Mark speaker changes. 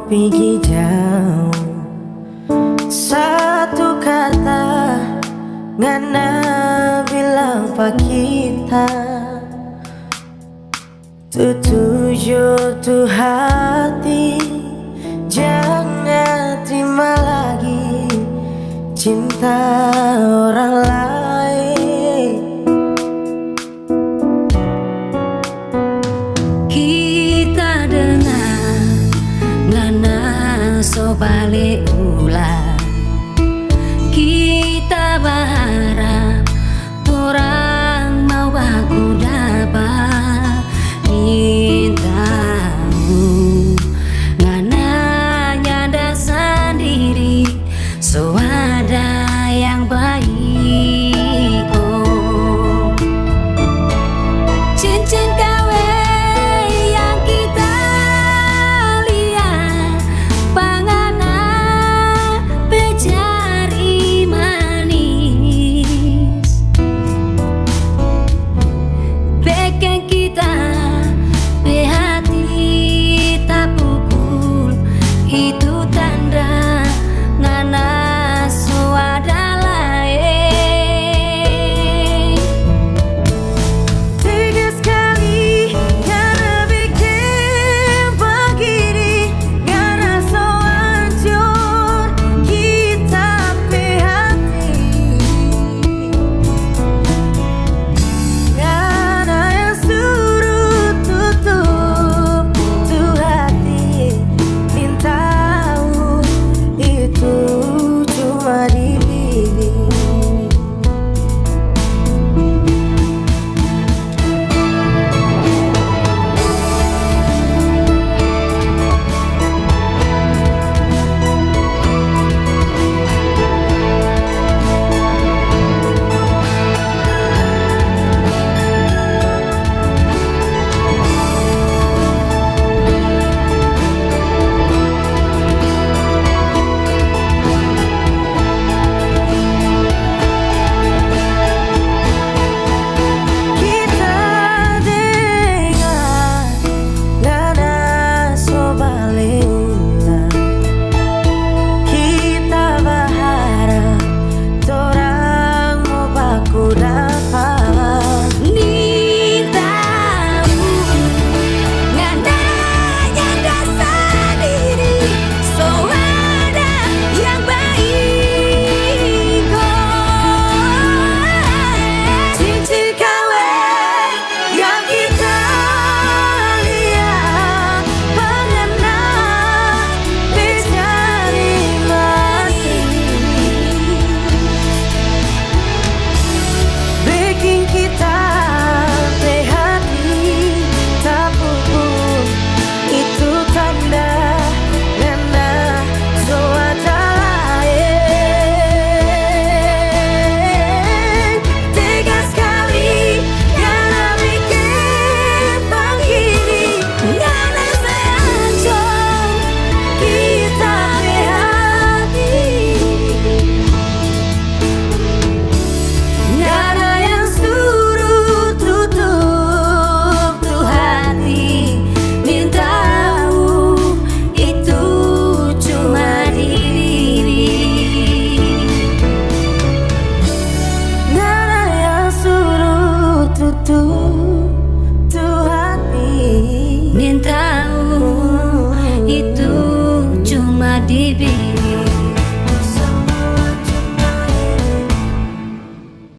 Speaker 1: pergi jauh. Satu kata ngana bilang pak kita, tujuh tu hati, jangan terima lagi cinta orang lain.
Speaker 2: Kita dengar ngana so balik ulang, kita berharap orang mau aku dapat mintamu. Ngana nyanda sendiri, so ada yang baik. Oh, cincin kawin yang kita lihat, pangana becari manis, bikin kita hati tak pukul. Itu tanda ngana suada lain.
Speaker 1: Tiga sekali ngana bikin begini, ngana so hancur kita pe hati. Ngana yang suruh tutup tu hati, mintamu itu cuma di bibir. Tutup